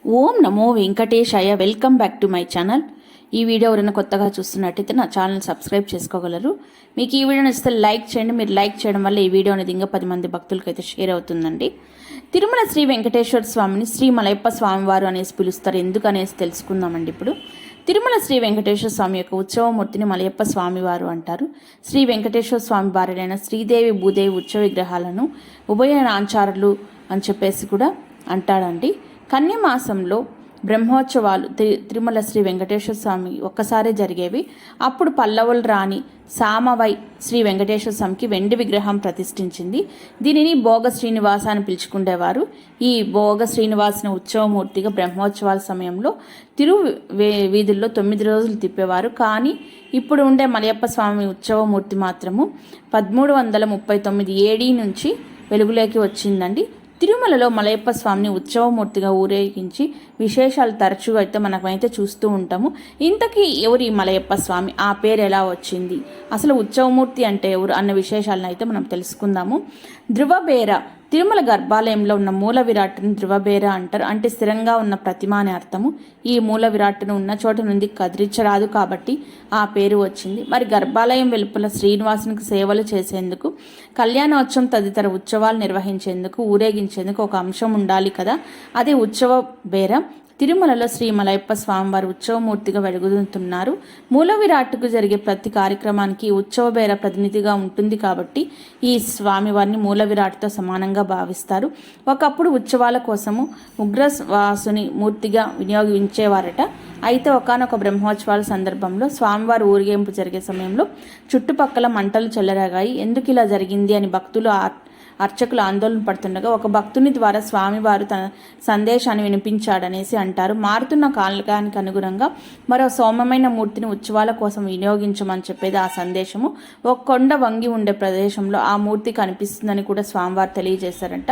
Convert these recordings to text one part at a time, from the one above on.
Om Namo Venkatesaya. Welcome back to my channel. ఈ video ఎవరైనా కొత్తగా చూస్తున్నట్టయితే నా ఛానల్ సబ్స్క్రైబ్ చేసుకోగలరు. మీకు ఈ వీడియో నచ్చితే లైక్ చేయండి. మీరు లైక్ చేయడం వల్ల ఈ వీడియో అనేది ఇంకా 10 మంది భక్తులకి అయితే షేర్ అవుతుందండి. తిరుమల శ్రీ వెంకటేశ్వర స్వామిని శ్రీ మలయప్ప స్వామివారు అనేసి పిలుస్తారు. ఎందుకు అనేసి తెలుసుకుందామండి ఇప్పుడు. తిరుమల శ్రీ వెంకటేశ్వర స్వామి యొక్క ఉత్సవమూర్తిని మలయప్ప స్వామివారు అంటారు. శ్రీ వెంకటేశ్వర స్వామి భార్యలైన శ్రీదేవి భూదేవి ఉత్సవ విగ్రహాలను ఉభయ నాంచారులు అని చెప్పేసి కూడా అంటాడండి. కన్యమాసంలో బ్రహ్మోత్సవాలు తిరుమల శ్రీ వెంకటేశ్వర స్వామి ఒక్కసారే జరిగేవి. అప్పుడు పల్లవుల రాణి సామవై శ్రీ వెంకటేశ్వర స్వామికి వెండి విగ్రహం ప్రతిష్ఠించింది. దీనిని భోగ శ్రీనివాస అని పిలుచుకుండేవారు. ఈ భోగ శ్రీనివాసన ఉత్సవమూర్తిగా బ్రహ్మోత్సవాల సమయంలో వీధుల్లో 9 రోజులు తిప్పేవారు. కానీ ఇప్పుడు ఉండే మలయప్ప స్వామి ఉత్సవమూర్తి మాత్రము 1339 ఏడీ నుంచి వెలుగులోకి వచ్చిందండి. తిరుమలలో మలయప్ప స్వామిని ఉత్సవమూర్తిగా ఊరేగించి విశేషాలు తరచుగా అయితే మనమైతే చూస్తూ ఉంటాము. ఇంతకీ ఎవరు ఈ మలయప్ప స్వామి, ఆ పేరు ఎలా వచ్చింది, అసలు ఉత్సవమూర్తి అంటే ఎవరు అన్న విశేషాలను అయితే మనం తెలుసుకుందాము. ధ్రువబేర తిరుమల గర్భాలయంలో ఉన్న మూల విరాట్ని ధ్రువబేర అంటారు. అంటే స్థిరంగా ఉన్న ప్రతిమ అని అర్థము. ఈ మూల విరాట్ను ఉన్న చోట నుండి కదిలించరాదు కాబట్టి ఆ పేరు వచ్చింది. మరి గర్భాలయం వెలుపల శ్రీనివాసునికి సేవలు చేసేందుకు, కళ్యాణోత్సవం తదితర ఉత్సవాలు నిర్వహించేందుకు, ఊరేగించేందుకు ఒక అంశం ఉండాలి కదా, అదే ఉత్సవ బేర. తిరుమలలో శ్రీ మలయప్ప స్వామివారు ఉత్సవమూర్తిగా వెలుగుతున్నారు. మూల విరాట్కు జరిగే ప్రతి కార్యక్రమానికి ఉత్సవ బేర ప్రతినిధిగా ఉంటుంది కాబట్టి ఈ స్వామివారిని మూల విరాట్తో సమానంగా భావిస్తారు. ఒకప్పుడు ఉత్సవాల కోసము ఉగ్రవాసుని మూర్తిగా వినియోగించేవారట. అయితే ఒకానొక బ్రహ్మోత్సవాల సందర్భంలో స్వామివారి ఊరేగింపు జరిగే సమయంలో చుట్టుపక్కల మంటలు చెలరేగాయి. ఎందుకు ఇలా జరిగింది అని భక్తులు అర్చకులు ఆందోళన పడుతుండగా ఒక భక్తుని ద్వారా స్వామివారు తన సందేశాన్ని వినిపించాడనేసి అంటారు. మారుతున్న కాలానికి అనుగుణంగా మరో సౌమ్యమైన మూర్తిని ఉత్సవాల కోసం వినియోగించమని చెప్పేది ఆ సందేశము. ఒక కొండ వంగి ఉండే ప్రదేశంలో ఆ మూర్తి కనిపిస్తుందని కూడా స్వామివారు తెలియజేశారంట.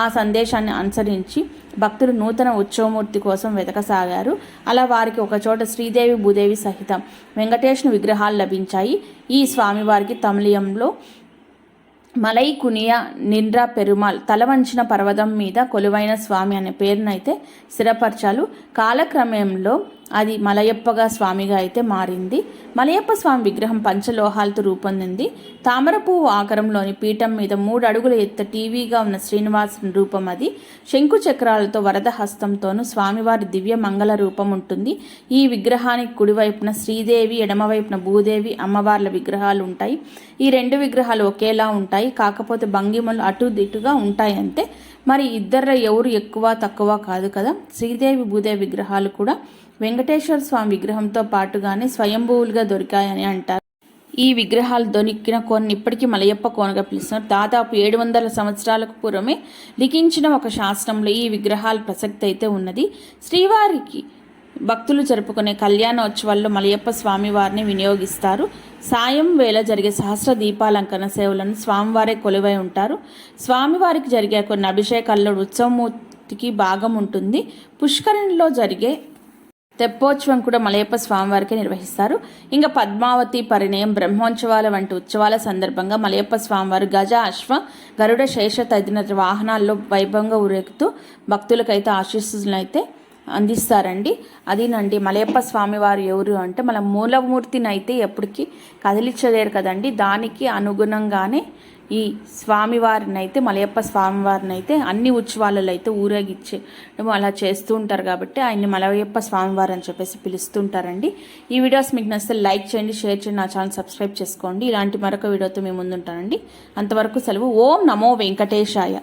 ఆ సందేశాన్ని అనుసరించి భక్తులు నూతన ఉత్సవమూర్తి కోసం వెతకసాగారు. అలా వారికి ఒకచోట శ్రీదేవి భూదేవి సహితం వెంకటేశ్వర విగ్రహాలు లభించాయి. ఈ స్వామివారికి తమిళంలో మలై కునియా నిండ్రా పెరుమాల్ తలవంచిన పర్వతం మీద కొలువైన స్వామి అనే పేరునైతే స్థిరపరచాలు. కాలక్రమంలో అది మలయప్పగా స్వామిగా అయితే మారింది. మలయప్ప స్వామి విగ్రహం పంచలోహాలతో రూపొందింది. తామర పువ్వు ఆకారంలోని పీఠం మీద 3 అడుగుల ఎత్తు టీవీగా ఉన్న శ్రీనివాసుని రూపం అది. శంకు చక్రాలతో వరద హస్తంతోనూ స్వామివారి దివ్య మంగళ రూపం ఉంటుంది. ఈ విగ్రహానికి కుడివైపున శ్రీదేవి, ఎడమవైపున భూదేవి అమ్మవార్ల విగ్రహాలు ఉంటాయి. ఈ 2 విగ్రహాలు ఒకేలా ఉంటాయి, కాకపోతే భంగిమలు అటు ఇటుగా ఉంటాయి అంతే. మరి ఇద్దరు ఎవరు ఎక్కువ తక్కువ కాదు కదా. శ్రీదేవి భూదేవి విగ్రహాలు కూడా వెంకటేశ్వర స్వామి విగ్రహంతో పాటుగానే స్వయంభూవులుగా దొరికాయని అంటారు. ఈ విగ్రహాలు దొరికిన కోనని ఇప్పటికీ మలయప్ప కోనగా పిలుస్తున్నారు. దాదాపు 700 సంవత్సరాలకు పూర్వమే లిఖించిన ఒక శాస్త్రంలో ఈ విగ్రహాల ప్రసక్తి అయితే ఉన్నది. శ్రీవారికి భక్తులు జరుపుకునే కళ్యాణోత్సవాల్లో మలయప్ప స్వామివారిని వినియోగిస్తారు. సాయం వేళ జరిగే సహస్ర దీపాలంకరణ సేవలను స్వామివారే కొలువై ఉంటారు. స్వామివారికి జరిగే కొన్ని అభిషేకాల్లో ఉత్సవమూర్తికి భాగం ఉంటుంది. పుష్కరిణిలో జరిగే తెప్పోత్సవం కూడా మలయప్ప స్వామివారికి నిర్వహిస్తారు. ఇంకా పద్మావతి పరిణయం, బ్రహ్మోత్సవాల వంటి ఉత్సవాల సందర్భంగా మలయప్ప స్వామివారు గజ, అశ్వ, గరుడ, శేష తదితర వాహనాల్లో వైభవంగా ఊరేగుతూ భక్తులకైతే ఆశీస్సులను అయితే అందిస్తారండి. అదేనండి మలయప్ప స్వామివారు ఎవరు అంటే మన మూలమూర్తిని అయితే ఎప్పటికీ కదిలించలేరు కదండి. దానికి అనుగుణంగానే ఈ స్వామివారిని అయితే మలయప్ప స్వామివారిని అయితే అన్ని ఉత్సవాలలో అయితే ఊరేగించడం అలా చేస్తూ ఉంటారు కాబట్టి ఆయన్ని మలయప్ప స్వామివారు అని చెప్పేసి పిలుస్తుంటారండి. ఈ వీడియోస్ మీకు నచ్చితే లైక్ చేయండి, షేర్ చేయండి, నా ఛానల్ సబ్స్క్రైబ్ చేసుకోండి. ఇలాంటి మరొక వీడియోతో మేము ముందుంటానండి. అంతవరకు సెలవు. ఓం నమో వెంకటేశాయ.